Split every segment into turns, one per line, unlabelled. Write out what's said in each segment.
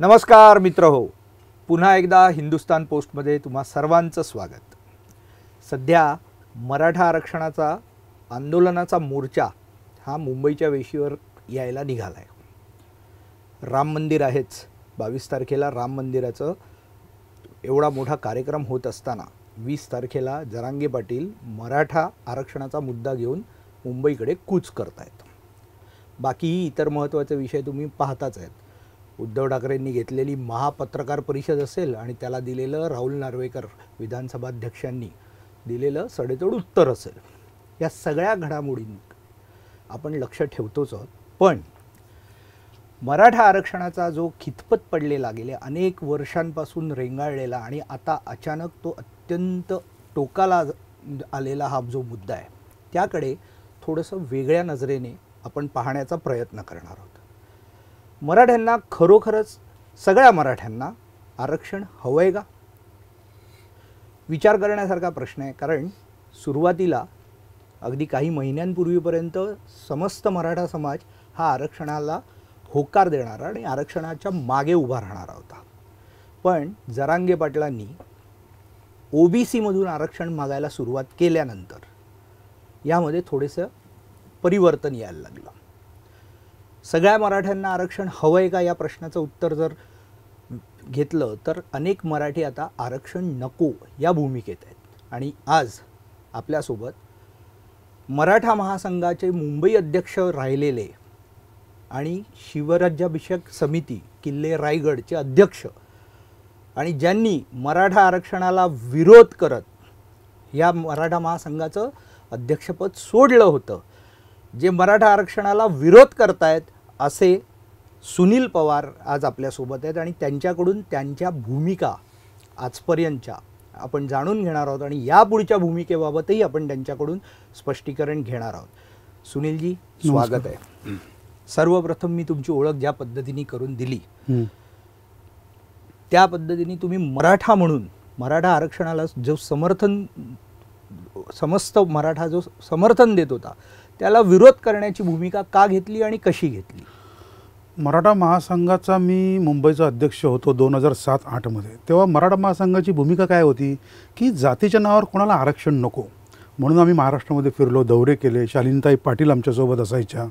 नमस्कार मित्रहो, पुन्हा एकदा हिंदुस्तान पोस्टमध्ये तुम्हा सर्वांचं स्वागत। सध्या मराठा आरक्षणाचा आंदोलनाचा मोर्चा हा मुंबईच्या वेशीवर यायला निघाला आहे। राम मंदिर आहेच, 22 तारखेला राम मंदिराचं एवढा मोठा कार्यक्रम होत असताना 20 तारखेला जरांगे पाटील मराठा आरक्षणाचा मुद्दा घेऊन मुंबईकडे कूच करतायत। बाकीही इतर महत्त्वाचे विषय तुम्ही पाहताच आहेत। उद्धव ठाकरेंनी घेतलेली महापत्रकार परिषद असेल आणि त्याला दिलेलं राहुल नार्वेकर विधानसभा अध्यक्षांनी दिलेलं सडेतोड उत्तर असेल, या सगळ्या घडामोडींवर आपण लक्ष ठेवतोच आहोत। पण मराठा आरक्षणाचा जो खितपत पडलेला गेल्या अनेक वर्षांपासून रेंगाळलेला आणि आता अचानक तो अत्यंत टोकाला आलेला हा जो मुद्दा आहे, त्याकडे थोडंसं वेगळ्या नजरेने आपण पाहण्याचा प्रयत्न करणार आहोत। मराठ्यांना खरोखरच सगळ्या मराठ्यांना आरक्षण हवंय का? विचार करण्यासारखा प्रश्न आहे। कारण सुरुवातीला अगदी काही महिन्यांपूर्वीपर्यंत समस्त मराठा समाज हा आरक्षणाला होकार देणारा आणि आरक्षणाच्या मागे उभा राहणारा होता। पण जरांगे पाटलांनी ओबीसी मधून आरक्षण मागायला सुरुवात केल्यानंतर यामध्ये थोडेसं परिवर्तन यायला लागलं। सगळ्या मराठ्यांना आरक्षण हवंय का या प्रश्नाचं उत्तर जर घेतलं तर अनेक मराठी आता आरक्षण नको या भूमिकेत आहेत। आणि आज आपल्यासोबत मराठा महासंघाचे मुंबई अध्यक्ष राहिलेले आणि शिवराज्याभिषेक समिती किल्ले रायगडचे अध्यक्ष आणि ज्यांनी मराठा आरक्षणाला विरोध करत या मराठा महासंघाचं अध्यक्षपद सोडलं होतं, जे मराठा आरक्षणाला विरोध करतायत असे सुनील पवार आज आपल्यासोबत आहेत आणि त्यांच्याकडून त्यांच्या भूमिका आजपर्यंतच्या आपण जाणून घेणार आहोत आणि या पुढच्या भूमिकेबाबतही आपण त्यांच्याकडून स्पष्टीकरण घेणार आहोत। सुनीलजी, स्वागत आहे। सर्वप्रथम मी तुमची ओळख ज्या पद्धतीने करून दिली त्या पद्धतीने तुम्ही मराठा म्हणून मराठा आरक्षणाला जो समस्त मराठा जो समर्थन देत होता त्याला विरोध करण्याची भूमिका का घेतली आणि कशी घेतली?
मराठा महासंघाचा मी मुंबईचा अध्यक्ष होतो 2007-08 मध्ये। तेव्हा मराठा महासंघाची भूमिका काय होती की जातीच्या नावावर कोणाला आरक्षण नको, म्हणून आम्ही महाराष्ट्रामध्ये फिरलो, दौरे केले, शालिनीताई पाटील आमच्यासोबत असायच्या।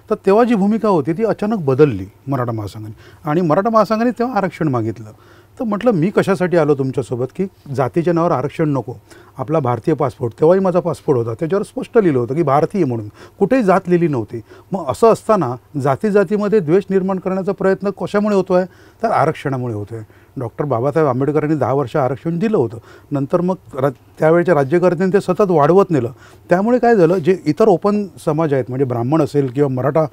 तर तेव्हा जी भूमिका होती ती अचानक बदलली मराठा महासंघाने आणि मराठा महासंघाने तेव्हा आरक्षण मागितलं। तर म्हटलं मी कशासाठी आलो तुमच्यासोबत की जातीच्या नावावर आरक्षण नको, आपला भारतीय पासपोर्ट, तेव्हाही माझा पासपोर्ट होता, त्याच्यावर स्पष्ट लिहिलं होतं की भारतीय म्हणून, कुठेही जात लिहिली नव्हती। मग असं असताना जातीजातीमध्ये द्वेष निर्माण करण्याचा प्रयत्न कशामुळे होतो आहे तर आरक्षणामुळे होतो आहे। डॉक्टर बाबासाहेब आंबेडकरांनी 10 वर्ष आरक्षण दिलं होतं, नंतर मग त्यावेळच्या राज्यकर्त्यांनी ते सतत वाढवत नेलं। त्यामुळे काय झालं, जे इतर ओपन समाज आहेत म्हणजे ब्राह्मण असेल किंवा मराठा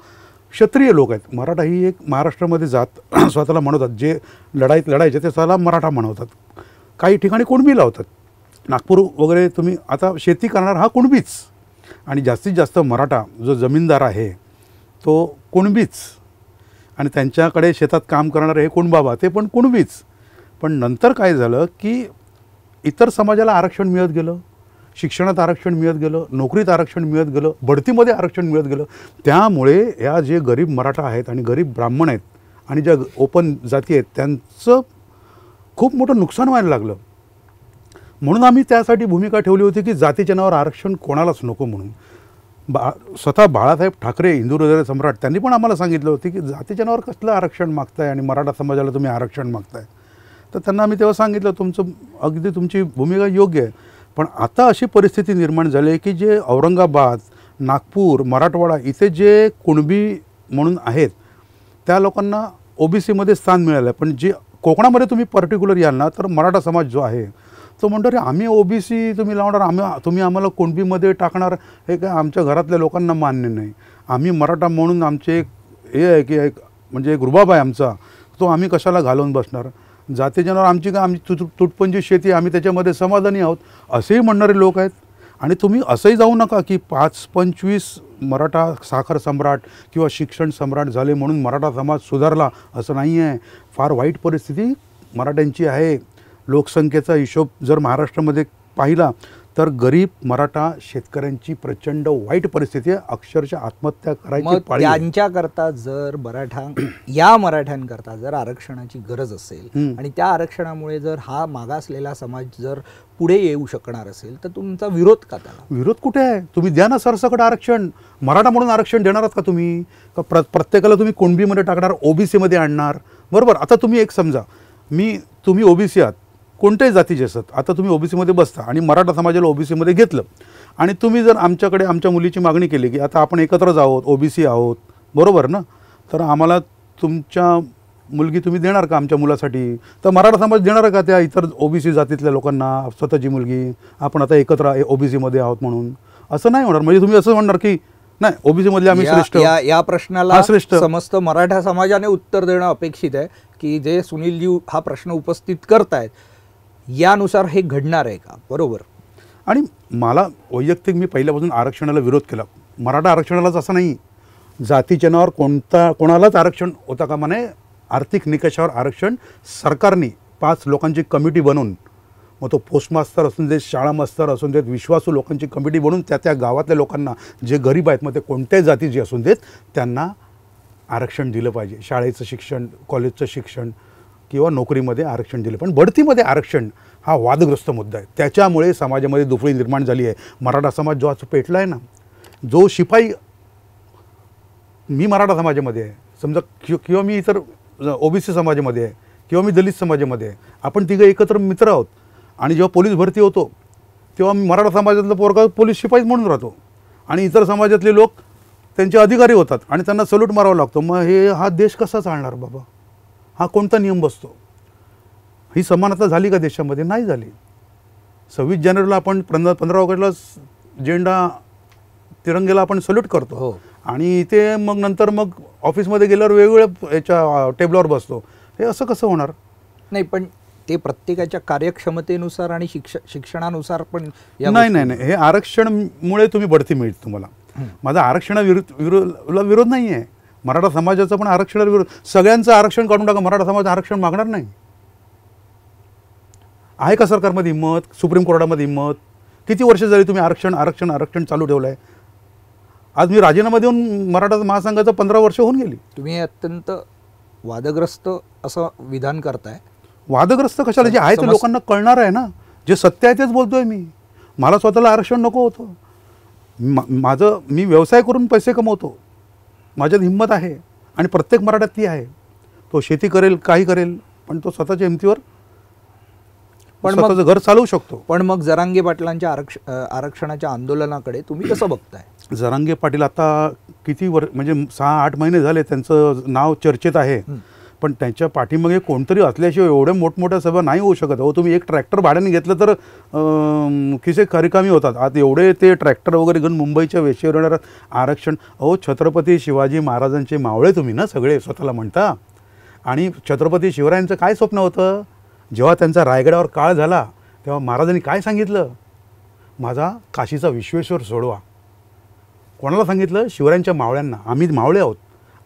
क्षत्रिय लोक आहेत, मराठा ही एक महाराष्ट्रामध्ये जात स्वतःला म्हणवतात, जे लढाईत लढायचे ते स्वतःला मराठा म्हणवतात, काही ठिकाणी कुणबी लावतात। नागपूर वगैरे तुम्ही आता शेती करणार हा कुणबीच, आणि जास्तीत जास्त मराठा जो जमीनदार आहे तो कुणबीच, आणि त्यांच्याकडे शेतात काम करणारे हे कुणबाबा ते पण कुणबीच। पण नंतर काय झालं की इतर समाजाला आरक्षण मिळत गेलं, शिक्षणात आरक्षण मिळत गेलं, नोकरीत आरक्षण मिळत गेलं, बढतीमध्ये आरक्षण मिळत गेलं। त्यामुळे या जे गरीब मराठा आहेत आणि गरीब ब्राह्मण आहेत आणि ज्या ओपन जाती आहेत त्यांचं खूप मोठं नुकसान व्हायला लागलं। म्हणून आम्ही त्यासाठी भूमिका ठेवली होती की जातीच्या नावावर आरक्षण कोणालाच नको म्हणून। स्वतः बाळासाहेब ठाकरे हिंदू हृदय सम्राट त्यांनी पण आम्हाला सांगितलं होतं की जातीच्या नावावर कसलं आरक्षण मागताय आणि मराठा समाजाला तुम्ही आरक्षण मागताय। तर त्यांना आम्ही तेव्हा सांगितलं अगदी तुमची भूमिका योग्य आहे, पण आता अशी परिस्थिती निर्माण झाली आहे की जे औरंगाबाद, नागपूर, मराठवाडा इथे जे कुणबी म्हणून आहेत त्या लोकांना ओबीसीमध्ये स्थान मिळालं आहे, पण जे कोकणामध्ये तुम्ही पर्टिक्युलर याल ना तर मराठा समाज जो आहे तो म्हणतो अरे आम्ही ओबीसी तुम्ही लावणार, तुम्ही आम्हाला कुणबीमध्ये टाकणार, हे काय आमच्या घरातल्या लोकांना मान्य नाही। आम्ही मराठा म्हणून आमचे हे आहे की म्हणजे एक रुबाब आहे आमचा, तो आम्ही कशाला घालवून बसणार, जातीच्या नावावर आमची काय आमची तुटपुंजी शेती आम्ही त्याच्यामध्ये समाधानी आहोत असेही म्हणणारे लोक आहेत। आणि तुम्ही असंही जाऊ नका की 5-25 मराठा साखर सम्राट किंवा शिक्षण सम्राट झाले म्हणून मराठा समाज सुधारला असं नाही आहे। फार वाईट परिस्थिती मराठ्यांची आहे। लोकसंख्येचा हिशोब जर महाराष्ट्रामध्ये पाहिला तर गरीब मराठा शेतकऱ्यांची प्रचंड वाईट परिस्थिती आहे, अक्षरशः आत्महत्या करायची
मग
पाळी आहे.
त्यांच्याकरता जर या मराठ्यांकरता जर आरक्षणाची गरज असेल आणि त्या आरक्षणामुळे जर हा मागासलेला समाज जर पुढे येऊ शकणार असेल तर तुमचा विरोध का त्याला?
विरोध कुठे आहे? तुम्ही द्या ना सरसकट आरक्षण. मराठा म्हणून आरक्षण देणार आहात का तुम्ही? का प्रत्येकाला तुम्ही कुणबीमध्ये टाकणार, ओबीसीमध्ये आणणार? बरोबर. आता तुम्ही एक समजा, तुम्ही ओबीसी आहात, कोणत्याही जातीचे असत, आता तुम्ही ओबीसीमध्ये बसता आणि मराठा समाजाला ओबीसीमध्ये घेतलं आणि तुम्ही जर आमच्याकडे आमच्या मुलीची मागणी केली की आता आपण एकत्रच आहोत, ओबीसी आहोत, बरोबर ना, तर आम्हाला तुमच्या मुलगी तुम्ही देणार का आमच्या मुलासाठी? तर मराठा समाज देणार का त्या इतर ओबीसी जातीतल्या लोकांना स्वतःची मुलगी? आपण आता एकत्र ओबीसीमध्ये आहोत म्हणून असं नाही होणार. म्हणजे तुम्ही असं म्हणणार की नाही, ओबीसीमधले आम्ही श्रेष्ठ.
या प्रश्नाला समस्त मराठा समाजाने उत्तर देणं अपेक्षित आहे की जे सुनीलजी हा प्रश्न उपस्थित करतायत यानुसार हे घडणार आहे का? बरोबर.
आणि मला वैयक्तिक मी पहिल्यापासून आरक्षणाला विरोध केला. मराठा आरक्षणालाच असं नाही, जातीच्या नावावर कोणालाच आरक्षण होता का म्हणे. आर्थिक निकषावर आरक्षण सरकारने 5 लोकांची कमिटी बनवून, मग तो पोस्टमास्तर असून देत, शाळा मास्तर असून देत, विश्वासू लोकांची कमिटी बनवून त्या गावातल्या लोकांना जे गरीब आहेत, मग ते कोणत्याही जातीचे असून देत, त्यांना आरक्षण दिलं पाहिजे. शाळेचं शिक्षण, कॉलेजचं शिक्षण किंवा नोकरीमध्ये आरक्षण दिलं. पण बढतीमध्ये आरक्षण हा वादग्रस्त मुद्दा आहे. त्याच्यामुळे समाजामध्ये दुफळी निर्माण झाली आहे. मराठा समाज जो आज पेटला आहे ना, जो शिपाई, मी मराठा समाजामध्ये आहे समजा, किंवा मी इतर ओबीसी समाजामध्ये आहे किंवा मी दलित समाजामध्ये आहे, आपण तिघं एकत्र मित्र आहोत. आणि जेव्हा पोलीस भरती होतो तेव्हा मराठा समाजातला पोरगा पोलीस शिपाईच म्हणून राहतो आणि इतर समाजातले लोक त्यांचे अधिकारी होतात आणि त्यांना सल्यूट मारावा लागतो. मग हा देश कसा चालणार बाबा? हा कोणता नियम बसतो? ही समानता झाली का देशामध्ये? नाही झाली. 26 जानेवारीला आपण 15 ऑगस्टला झेंडा तिरंगेला आपण सल्यूट करतो आणि ते मग नंतर मग ऑफिसमध्ये गेल्यावर वेगवेगळ्या याच्या टेबलावर बसतो. हे असं कसं होणार?
नाही, पण ते प्रत्येकाच्या कार्यक्षमतेनुसार आणि शिक्षणानुसार पण
नाही, हे आरक्षणमुळे तुम्ही बढती मिळते तुम्हाला. माझा आरक्षणाविरोधाला विरोध नाही आहे. मराठा समाजाचा पण आरक्षणाला विरोध. सगळ्यांचं आरक्षण काढून टाका, मराठा समाज आरक्षण मागणार नाही. आहे का सरकारमध्ये हिंमत? सुप्रीम कोर्टामध्ये हिंमत? किती वर्ष झाली तुम्ही आरक्षण चालू ठेवलं आहे? आज मी राजीनामा देऊन मराठा महासंघाचं 15 वर्ष होऊन गेली.
तुम्ही अत्यंत वादग्रस्त असं विधान करताय.
वादग्रस्त कशाला? जे आहे ते लोकांना कळणार आहे ना. जे सत्य आहे तेच बोलतोय मी. मला स्वतःला आरक्षण नको होतं. मी व्यवसाय करून पैसे कमवतो, माझ्यात हिंमत आहे आणि प्रत्येक मराठ्यात ती आहे. तो शेती करेल, काही करेल, पण तो स्वतःच्या हिमतीवर स्वतःचं घर चालवू शकतो.
पण मग जरांगे पाटलांच्या आरक्षणाच्या आंदोलनाकडे तुम्ही कसं बघताय?
जरांगे पाटील आता किती म्हणजे 6-8 महिने झाले त्यांचं नाव चर्चेत आहे, पण त्यांच्या पाठीमागे कोणतरी असल्याशिवाय एवढ्या मोठमोठ्या सभा नाही होऊ शकत. तुम्ही एक ट्रॅक्टर भाड्याने घेतलं तर खिसे रिकामी होतात. आता एवढे ते ट्रॅक्टर वगैरे घेऊन मुंबईच्या वेशीवर येणार आरक्षण. छत्रपती शिवाजी महाराजांचे मावळे तुम्ही ना सगळे स्वतःला म्हणता. आणि छत्रपती शिवरायांचं काय स्वप्न होतं? जेव्हा त्यांचा रायगडावर काळ झाला तेव्हा महाराजांनी काय सांगितलं? माझा काशीचा विश्वेश्वर सोडवा. कोणाला सांगितलं? शिवरायांच्या मावळ्यांना. आम्ही मावळे आहोत,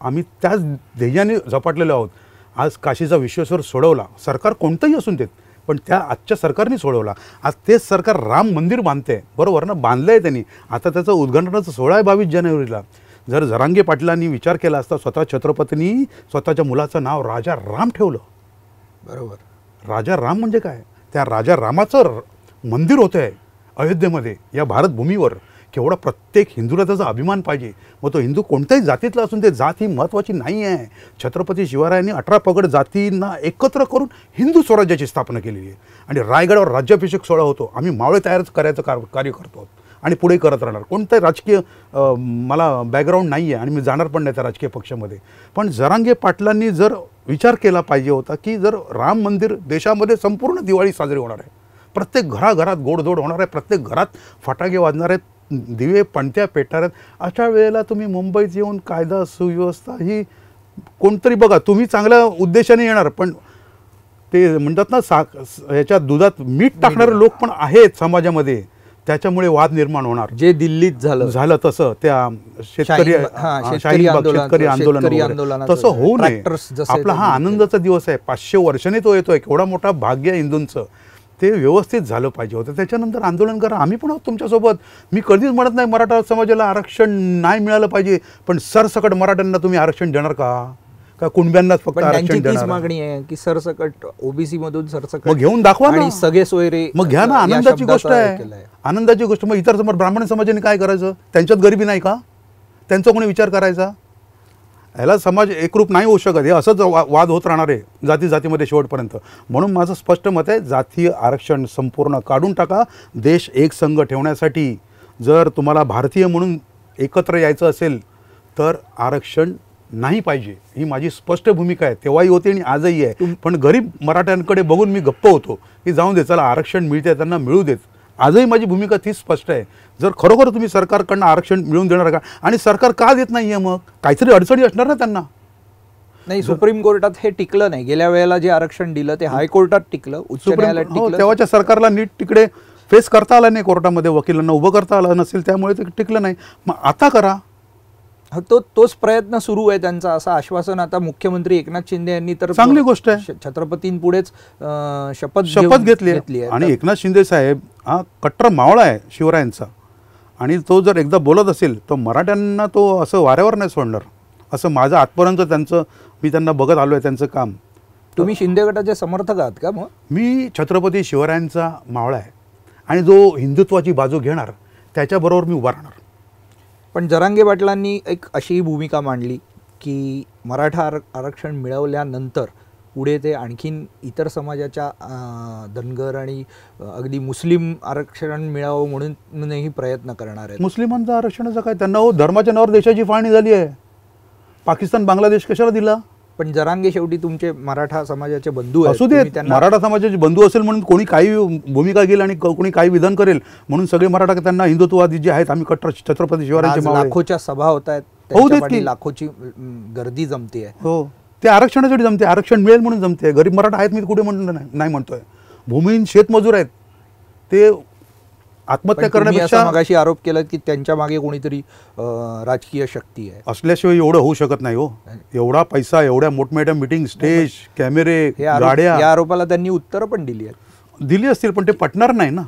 आम्ही त्याच ध्येयाने झपाटलेलो आहोत. आज काशीचा विश्वेश्वर सोडवला. सरकार कोणतंही असून देत, पण त्या आजच्या सरकारने सोडवला. आज तेच सरकार राम मंदिर बांधते, बरोबर ना? बांधलं आहे त्यांनी. आता त्याचं उद्घाटनाचा सोहळा आहे 22 जानेवारीला. जर जरांगे पाटलांनी विचार केला असता, स्वतः छत्रपतींनी स्वतःच्या मुलाचं नाव राजा राम ठेवलं.
बरोबर.
राजा राम म्हणजे काय? त्या राजा रामाचं मंदिर होतं आहे अयोध्येमध्ये, या भारतभूमीवर. केवढा प्रत्येक हिंदूला त्याचा अभिमान पाहिजे. मग तो हिंदू कोणत्याही जातीतला असून ते जात ही महत्त्वाची नाही आहे. छत्रपती शिवरायांनी 18 पगड जातींना एकत्र करून हिंदू स्वराज्याची स्थापना केलेली आहे. आणि रायगडावर राज्याभिषेक सोहळा होतो. आम्ही मावळे तयार करायचं कार्य करतो आणि पुढे करत राहणार. कोणताही राजकीय मला बॅकग्राऊंड नाही आहे आणि मी जाणार पण नाही त्या राजकीय पक्षामध्ये. पण जरांगे पाटलांनी जर विचार केला पाहिजे होता की जर राम मंदिर देशामध्ये संपूर्ण दिवाळी साजरी होणार आहे, प्रत्येक घराघरात गोडधोड होणार आहे, प्रत्येक घरात फटाके वाजणार आहेत, दिवे पणत्या पेटणार आहेत, अशा वेळेला तुम्ही मुंबईत येऊन कायदा सुव्यवस्था ही कोणतरी बघा, तुम्ही चांगल्या उद्देशाने येणार, पण ते म्हणतात ना ह्याच्या दुधात मीठ टाकणारे लोक पण आहेत समाजामध्ये. त्याच्यामुळे वाद निर्माण होणार.
जे दिल्लीत झालं
तसं त्या शेतकरी आंदोलन तसं होऊ नये. आपला हा आनंदाचा दिवस आहे. 500 वर्षांनी तो येतोय. केवढा मोठा भाग्य हिंदूंचं. ते व्यवस्थित झालं पाहिजे होतं. त्याच्यानंतर आंदोलन करा, आम्ही पण आहोत तुमच्यासोबत. मी कधीच म्हणत नाही मराठा समाजाला आरक्षण नाही मिळालं पाहिजे, पण सरसकट मराठ्यांना तुम्ही आरक्षण देणार का कुणब्यांनाच फक्त
पण
आरक्षण
त्यांची तीच
देणार?
मागणी आहे की सरसकट ओबीसी मधून सरसकट
मग घेऊन दाखवा ना,
आणि सगळे सोयरे.
मग घ्या ना.
या
आनंदाची गोष्ट
शब्दाचा
आहे,
केलाय.
आनंदाची गोष्ट. मग इतर समोर ब्राह्मण समाजाने काय करायचं? त्यांच्यात गरिबी नाही का? त्यांचा कोणी विचार करायचा? ह्याला समाज एकरूप नाही होऊ शकत. हे असंच वाद होत राहणार आहे जाती जातीमध्ये शेवटपर्यंत. म्हणून माझं स्पष्ट मत आहे, जातीय आरक्षण संपूर्ण काढून टाका. देश एक संघ ठेवण्यासाठी जर तुम्हाला भारतीय म्हणून एकत्र यायचं असेल तर आरक्षण नाही पाहिजे, ही माझी स्पष्ट भूमिका आहे. तेव्हाही होती आणि आजही आहे. पण गरीब मराठ्यांकडे बघून मी गप्प होतो की जाऊन दे, चला आरक्षण मिळते त्यांना मिळू देत. आजही माझी भूमिका तीच स्पष्ट आहे. जर खरोखर तुम्ही सरकारकडनं आरक्षण मिळवून देणार का? आणि सरकार का देत नाही आहे? मग काहीतरी अडचणी असणार ना त्यांना.
नाही, सुप्रीम कोर्टात हे टिकलं नाही. गेल्या वेळेला जे आरक्षण दिलं ते हायकोर्टात टिकलं, उच्च न्यायालयात टिकलं.
तेव्हाच्या सरकारला नीट तिकडे फेस करता आला नाही, कोर्टामध्ये वकिलांना उभं करता आलं नसेल, त्यामुळे ते टिकलं नाही. मग आता करा.
तोच प्रयत्न सुरू आहे त्यांचा, असं आश्वासन आता मुख्यमंत्री एकनाथ शिंदे यांनी तर
चांगली गोष्ट आहे,
छत्रपतींपुढेच शपथ
घेतली आहे. आणि एकनाथ शिंदे साहेब हा कट्टर मावळा आहे शिवरायांचा, आणि तो जर एकदा बोलत असेल तर मराठ्यांना तो असं वाऱ्यावर नाही सोडणार, असं माझं आजपर्यंत मी त्यांना बघत आलो आहे त्यांचं काम.
तुम्ही शिंदे गटाचे समर्थक आहात का? मग
मी छत्रपती शिवरायांचा मावळा आहे, आणि जो हिंदुत्वाची बाजू घेणार त्याच्याबरोबर मी उभा राहणार.
पण जरांगे पाटलांनी एक अशी भूमिका मांडली की मराठा आरक्षण मिळवल्यानंतर पुढे ते आणखीन इतर समाजाच्या धनगर आणि अगदी मुस्लिम आरक्षण मिळावं म्हणूनही प्रयत्न करणार आहेत.
मुस्लिमांचं आरक्षणाचं काय? त्यांना धर्माच्या नावावर देशाची फाळणी झाली आहे. पाकिस्तान बांगलादेश कशाला दिला?
पण जरांगे शेवटी तुमचे मराठा समाजाचे बंधू
असू देत. मराठा समाजाचे बंधू असेल म्हणून कोणी काही भूमिका घेईल आणि कोणी काही विधान करेल म्हणून सगळे मराठा त्यांना हिंदुत्ववादी जे आहेत, आम्ही कट्टर छत्रपती शिवरायांचे मावळे.
लाखोच्या सभा होत आहेत,
होऊ देत की.
लाखोची गर्दी जमते आहे.
हो, ते आरक्षणासाठी जमते, आरक्षण मिळेल म्हणून जमते. गरीब मराठा आहेत मी कुठे म्हणलं नाही म्हणतोय. भूमिहीन शेतमजूर आहेत, ते आत्महत्या करण्यापेक्षा.
मगाशी आरोप केला की त्यांच्या मागे कोणीतरी राजकीय शक्ती आहे.
असल्याशिवाय एवढं होऊ शकत नाही हो. एवढा पैसा, एवढ्या मोठमोठ्या मीटिंग, स्टेज, कॅमेरे, गाड्या.
या आरोपाला त्यांनी उत्तरं पण दिली आहेत.
दिली असतील पण ते पटणार नाही ना.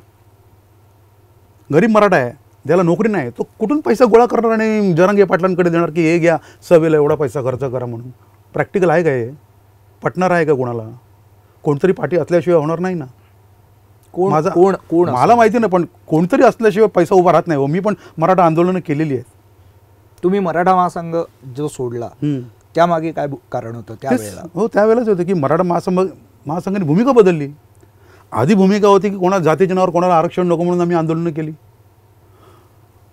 गरीब मराठा आहे, त्याला नोकरी नाही, तो कुठून पैसा गोळा करणार आणि जरांगे पाटलांकडे देणार की हे घ्या सभेला एवढा पैसा खर्च करा म्हणून? प्रॅक्टिकल आहे का हे? पटणार आहे का कोणाला? कोणतरी पाठी असल्याशिवाय होणार नाही ना.
कोण
मला माहिती नाही, पण कोणतरी असल्याशिवाय पैसा उभा राहत नाही हो. मी पण मराठा आंदोलनं केलेली आहेत.
तुम्ही मराठा महासंघ जो सोडला त्यामागे काय कारण होतं त्यावेळेला?
हो, त्यावेळेलाच होतं की मराठा महासंघाने भूमिका बदलली. आधी भूमिका होती की कोणा जातीच्या नावावर कोणाला आरक्षण नको म्हणून आम्ही आंदोलनं केली.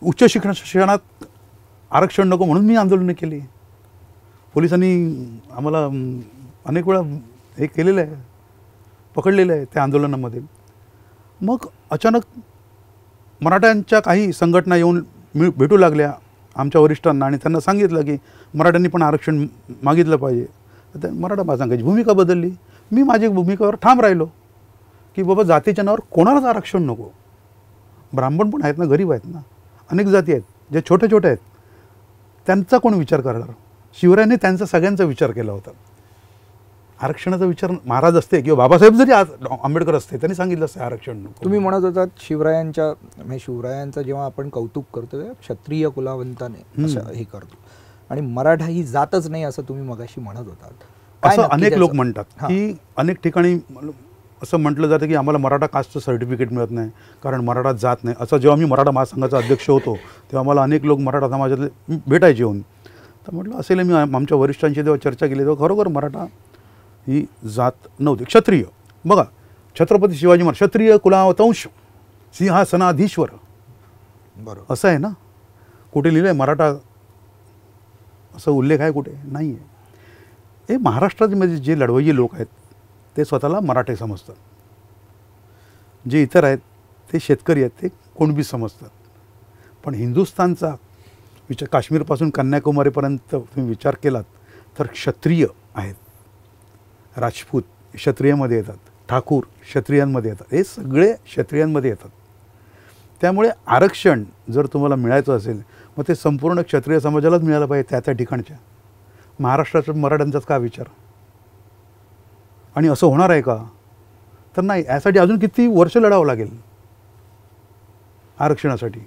उच्च शिक्षणात आरक्षण नको म्हणून मी आंदोलनं केली. पोलिसांनी आम्हाला अनेक वेळा हे केलेलं आहे, पकडलेलं आहे त्या आंदोलनामध्ये. मग अचानक मराठ्यांच्या काही संघटना येऊन भेटू लागल्या आमच्या वरिष्ठांना आणि त्यांना सांगितलं की मराठ्यांनी पण आरक्षण मागितलं पाहिजे. तर मराठा महासंघाची भूमिका बदलली. मी माझ्या भूमिकेवर ठाम राहिलो की बाबा जातीच्या नावावर कोणालाच आरक्षण नको. ब्राह्मण पण आहेत ना, गरीब आहेत ना, अनेक जाती आहेत जे छोटे छोटे आहेत, त्यांचा कोण विचार करणार? शिवरायांनी त्यांचा सगळ्यांचा विचार केला होता. आरक्षणाचा विचार महाराज असते किंवा बाबासाहेब जरी आंबेडकर असते त्यांनी सांगितलं असतं आरक्षण नको.
तुम्ही म्हणत होतात शिवरायांचं जेव्हा आपण कौतुक करतो क्षत्रिय कुलावंताने असं हे करतो आणि मराठा ही जातच नाही असं तुम्ही मगाशी म्हणत होतात.
असं अनेक लोक म्हणतात की अनेक ठिकाणी असं म्हटलं जातं की आम्हाला मराठा कास्टचं सर्टिफिकेट मिळत नाही कारण मराठा जात नाही. असं जेव्हा मी मराठा महासंघाचा अध्यक्ष होतो तेव्हा मला अनेक लोक मराठा समाजातले भेटायचे येऊन. तर म्हटलं असेल मी आमच्या वरिष्ठांशी जेव्हा चर्चा केली तेव्हा खरोखर मराठा ही जात नव्हती. क्षत्रिय बघा, छत्रपती शिवाजी महाराज क्षत्रिय कुलावतंश सिंहासनाधीश्वर बरोबर असं आहे ना. कुठे लिहिलं आहे मराठा असं उल्लेख आहे? कुठे नाही आहे. हे महाराष्ट्रामध्ये जे लढवय्ये लोक आहेत ते स्वतःला मराठे समजतात. जे इतर आहेत ते शेतकरी आहेत, ते कुणबी समजतात. पण हिंदुस्थानचा विचार काश्मीरपासून कन्याकुमारीपर्यंत तुम्ही विचार केलात तर क्षत्रिय आहेत, राजपूत क्षत्रियांमध्ये येतात, ठाकूर क्षत्रियांमध्ये येतात, हे सगळे क्षत्रियांमध्ये येतात. त्यामुळे आरक्षण जर तुम्हाला मिळायचं असेल मग ते संपूर्ण क्षत्रिय समाजालाच मिळालं पाहिजे त्या ठिकाणच्या. महाराष्ट्राच्या मराठ्यांचाच का विचार? आणि असं होणार आहे का? तर नाही, यासाठी अजून किती वर्ष लढावं लागेल आरक्षणासाठी.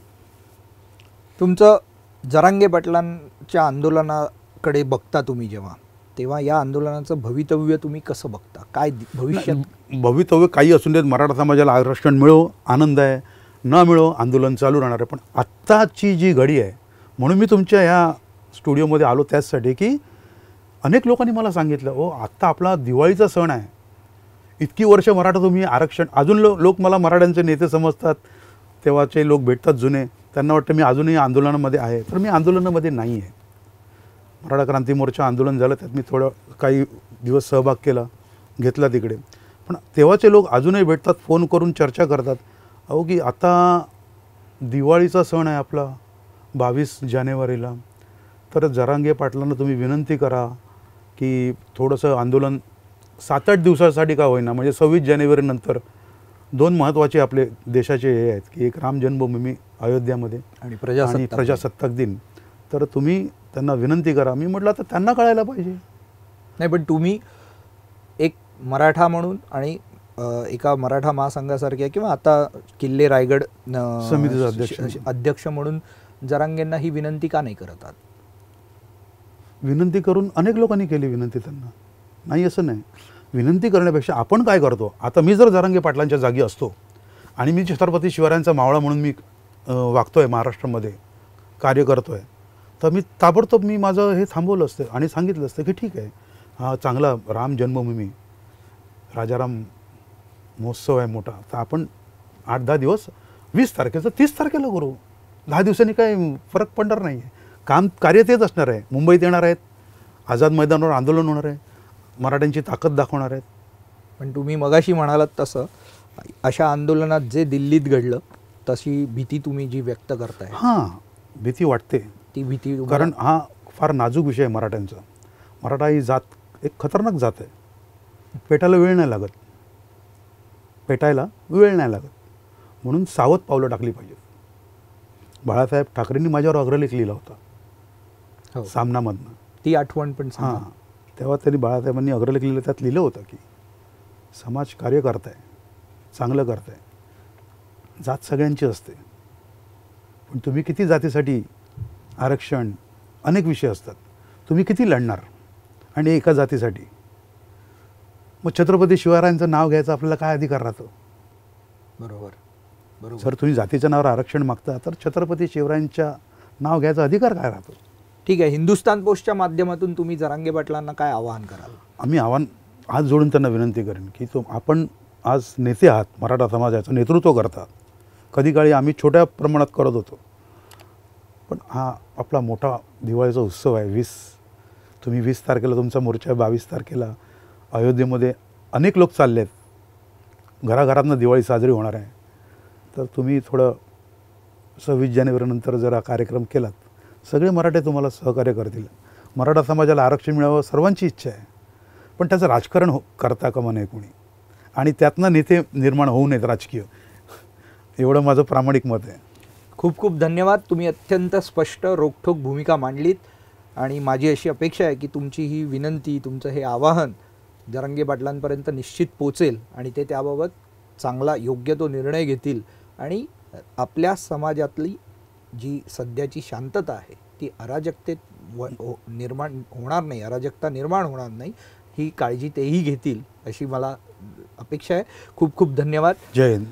तुमचं जरांगे पाटलांच्या आंदोलनाकडे बघता तुम्ही जेव्हा, तेव्हा या आंदोलनाचं भवितव्य तुम्ही कसं बघता? काय भविष्यात
भवितव्य काही असून देत, मराठा समाजाला आरक्षण मिळो आनंद आहे, न मिळो आंदोलन चालू राहणार आहे. पण आत्ताची जी घडी आहे, म्हणून मी तुमच्या ह्या स्टुडिओमध्ये आलो त्याचसाठी की अनेक लोकांनी मला सांगितलं, ओ आत्ता आपला दिवाळीचा सण आहे, इतकी वर्ष मराठा तुम्ही आरक्षण, अजून लोक मला मराठ्यांचे नेते समजतात, तेव्हाचे लोक भेटतात जुने, त्यांना वाटतं मी अजूनही आंदोलनामध्ये आहे. तर मी आंदोलनामध्ये नाही आहे. मराठा क्रांती मोर्चा आंदोलन झालं, त्यात मी थोडं काही दिवस सहभाग घेतला तिकडे. पण तेव्हाचे लोक अजूनही भेटतात, फोन करून चर्चा करतात, अहो की आता दिवाळीचा सण आहे आपला 22 जानेवारीला, तर जरांगे पाटलांना तुम्ही विनंती करा की थोडंसं आंदोलन 7-8 दिवसासाठी का होईना, म्हणजे 26 जानेवारीनंतर 2 महत्त्वाचे आपले देशाचे हे आहेत की एक राम जन्मभूमी अयोध्यामध्ये
आणि
प्रजासत्ताक दिन, तर तुम्ही त्यांना विनंती करा. मी म्हटलं आता त्यांना कळायला पाहिजे.
नाही, पण तुम्ही एक मराठा म्हणून आणि एका मराठा महासंघासारख्या किंवा आता किल्ले रायगड
समितीचा
अध्यक्ष म्हणून जरांगेंना ही विनंती का नाही करत आहात?
विनंती करून अनेक लोकांनी केली विनंती त्यांना, नाही असं नाही. विनंती करण्यापेक्षा आपण काय करतो, आता मी जर जरांगे पाटलांच्या जागी असतो आणि मी छत्रपती शिवरायांचा मावळा म्हणून मी वागतो आहे, महाराष्ट्रामध्ये कार्य करतो आहे, तर मी ताबडतोब मी माझं हे थांबवलं असतं आणि सांगितलं असतं की ठीक आहे, हा चांगला राम जन्मभूमी राजाराम महोत्सव आहे मोठा, तर आपण 8-10 दिवस 20 तारखेचं 30 तारखेला करू, 10 दिवसांनी काय फरक पडणार नाही आहे. कार्य तेच असणार आहे. मुंबईत येणार आहेत, आझाद मैदानावर आंदोलन होणार आहे, मराठ्यांची ताकद दाखवणार आहेत.
पण तुम्ही मगाशी म्हणालात तसं अशा आंदोलनात जे दिल्लीत घडलं तशी भीती तुम्ही जी व्यक्त करताय,
हां, भीती वाटते.
ती भीती
कारण हा फार नाजूक विषय आहे मराठ्यांचा. मराठा ही जात एक खतरनाक जात आहे. पेटायला वेळ नाही लागत, म्हणून सावध पावलं टाकली पाहिजेत. बाळासाहेब ठाकरेंनी माझ्यावर अग्रलेख लिहिला होता सामनामधनं,
ती आठवण पण
हां, तेव्हा त्यांनी बाळासाहेबांनी अग्रलेख लिहिलं, त्यात लिहिलं होतं की समाज कार्य करताय, चांगलं करताय, जात सगळ्यांची असते, पण तुम्ही किती जातीसाठी आरक्षण, अनेक विषय असतात, तुम्ही किती लढणार आणि एका जातीसाठी. मग छत्रपती शिवरायांचं नाव घ्यायचं आपल्याला काय अधिकार राहतो?
बरोबर.
जर तुम्ही जातीच्या नावावर आरक्षण मागता तर छत्रपती शिवरायांच्या नाव घ्यायचा अधिकार काय राहतो?
ठीक आहे. हिंदुस्तान पोस्टच्या माध्यमातून तुम्ही जरांगे पाटलांना काय आवाहन कराल?
आम्ही आव्हान आज जोडून त्यांना विनंती करेन की आपण आज नेते आहात, मराठा समाजाचं नेतृत्व करता. कधी काळी आम्ही छोट्या प्रमाणात करत होतो, पण हा आपला मोठा दिवाळीचा उत्सव आहे. तुम्ही 20 तारखेला तुमचा मोर्चा आहे, 22 तारखेला अयोध्येमध्ये अनेक लोक चालले आहेत, घराघरातनं दिवाळी साजरी होणार आहे. तर तुम्ही थोडं 26 जानेवारीनंतर जर हा कार्यक्रम केलात, सगळे मराठे तुम्हाला सहकार्य करतील. मराठा समाजाला आरक्षण मिळावं सर्वांची इच्छा आहे, पण त्याचं राजकारण करता कामा नये कोणी, आणि त्यातनं नेते निर्माण होऊ नयेत राजकीय, एवढं माझं प्रामाणिक मत आहे.
खूप खूप धन्यवाद. तुम्ही अत्यंत स्पष्ट रोखठोक भूमिका मांडलीत आणि माझी अशी अपेक्षा आहे की तुमची ही विनंती, तुमचं हे आवाहन जरांगे पाटलांपर्यंत निश्चित पोचेल आणि ते त्याबाबत चांगला योग्य तो निर्णय घेतील आणि आपल्या समाजातली जी सध्याची शांतता आहे ती अराजकतेत निर्माण होणार नाही, अराजकता निर्माण होणार नाही, ही काळजी तेही घेतील अशी मला अपेक्षा आहे. खूप खूप धन्यवाद.
जय हिंद.